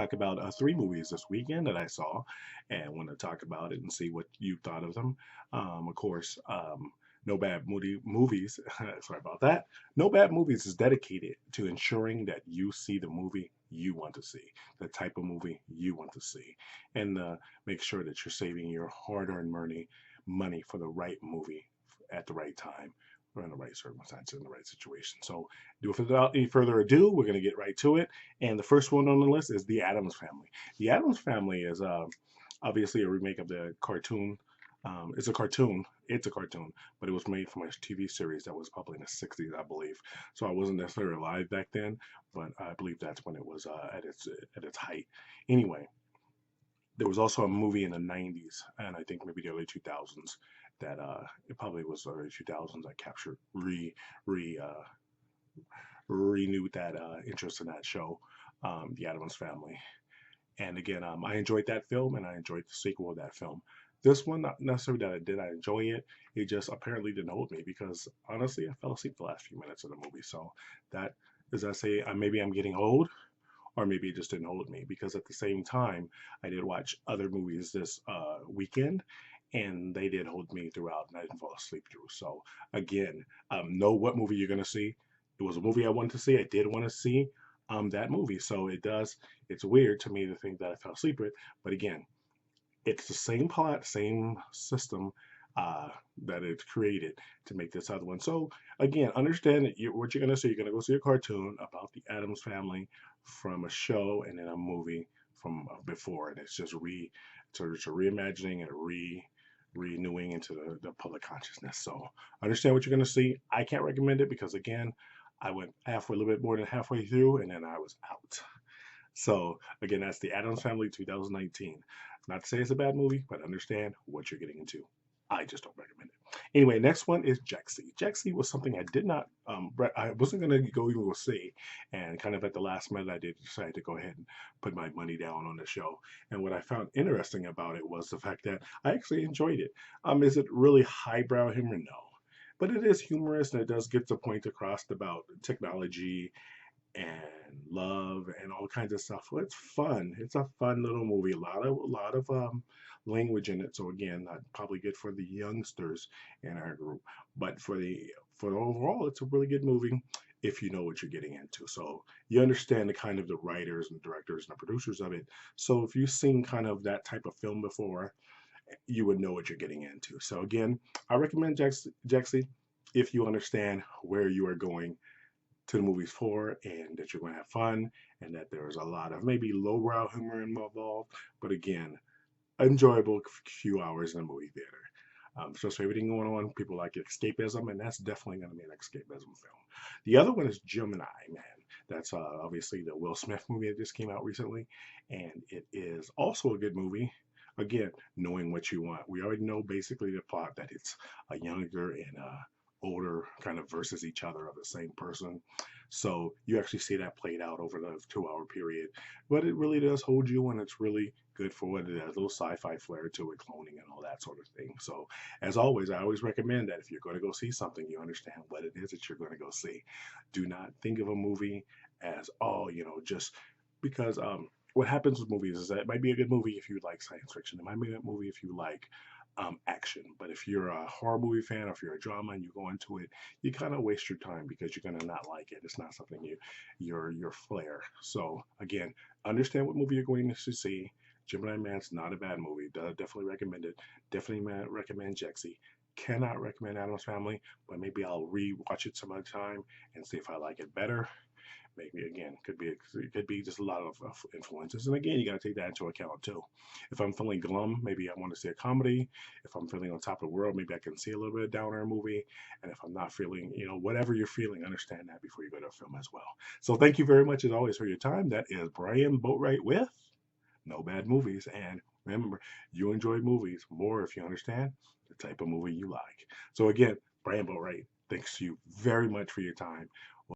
talk about three movies this weekend that I saw, and want to talk about it and see what you thought of them. Of course, No Bad Movies. Sorry about that. No Bad Movies is dedicated to ensuring that you see the movie you want to see, the type of movie you want to see, and make sure that you're saving your hard-earned money for the right movie at the right time or in the right circumstances, in the right situation. So, without any further ado, we're going to get right to it. And the first one on the list is The Addams Family. The Addams Family is obviously a remake of the cartoon. It's a cartoon. It's a cartoon, but it was made from a TV series that was probably in the 60s, I believe. So I wasn't necessarily alive back then, but I believe that's when it was at its height. Anyway, there was also a movie in the 90s and I think maybe the early 2000s that it probably was the early 2000s that captured re renewed that interest in that show, The Addams Family. And again, I enjoyed that film and I enjoyed the sequel of that film. This one, not necessarily that I did, I enjoy it. It just apparently didn't hold me because honestly, I fell asleep the last few minutes of the movie. So that, as I say, maybe I'm getting old, or maybe it just didn't hold me because at the same time I did watch other movies this weekend and they did hold me throughout and I didn't fall asleep through. So again, know what movie you're going to see. It was a movie I wanted to see. I did want to see that movie. So it's weird to me to think that I fell asleep with, but again, it's the same plot, same system uh, that it's created to make this other one. So again, understand that what you're gonna see. You're gonna go see a cartoon about the Addams family from a show, and then a movie from before, and it's a reimagining and a renewing into the public consciousness. So understand what you're gonna see. I can't recommend it because again, I went halfway, a little bit more than halfway through, and then I was out. So again, that's the Addams Family 2019. Not to say it's a bad movie, but understand what you're getting into. I just don't recommend it. Anyway, next one is Jexi. Jexi was something I did not, I wasn't going to go even go see. And kind of at the last minute, I did decide to go ahead and put my money down on the show. And what I found interesting about it was the fact that I actually enjoyed it. Is it really highbrow humor? No. But it is humorous and it does get the point across about technology and love and all kinds of stuff. Well, it's fun. It's a fun little movie. A lot of language in it. So again, not probably good for the youngsters in our group, but for overall, it's a really good movie if you know what you're getting into. So you understand the kind of the writers and directors and the producers of it. So if you've seen kind of that type of film before, you would know what you're getting into. So again, I recommend Jexy if you understand where you are going to the movies for and that you're going to have fun and that there's a lot of maybe lowbrow humor involved, but again, enjoyable few hours in a movie theater. So everything going on, people like escapism, and that's definitely going to be an escapism film. The other one is Gemini, man. That's obviously the Will Smith movie that just came out recently, and it is also a good movie. Again, knowing what you want. We already know basically the plot that it's a younger and older kind of versus each other of the same person. So you actually see that played out over the 2 hour period. But it really does hold you and it's really good for what it has. A little sci-fi flair to it, cloning and all that sort of thing. So as always, I always recommend that if you're going to go see something, you understand what it is that you're going to go see. Do not think of a movie as, oh, just because what happens with movies is that it might be a good movie if you like science fiction. It might be a good movie if you like action. But if you're a horror movie fan or if you're a drama and you go into it, you kind of waste your time because you're gonna not like it. It's not something your flair. So again, understand what movie you're going to see. Gemini Man's not a bad movie. Definitely recommend it. Definitely recommend Jexy. Cannot recommend Addams Family, but maybe I'll re-watch it some other time and see if I like it better. Maybe again, could be just a lot of influences, and again, you got to take that into account too. If I'm feeling glum, maybe I want to see a comedy. If I'm feeling on top of the world, maybe I can see a little bit of downer movie. And if I'm not feeling, whatever you're feeling, understand that before you go to a film as well. So thank you very much as always for your time. That is Brian Boatwright with No Bad Movies, and remember, you enjoy movies more if you understand the type of movie you like. So again, Brian Boatwright, thanks you very much for your time.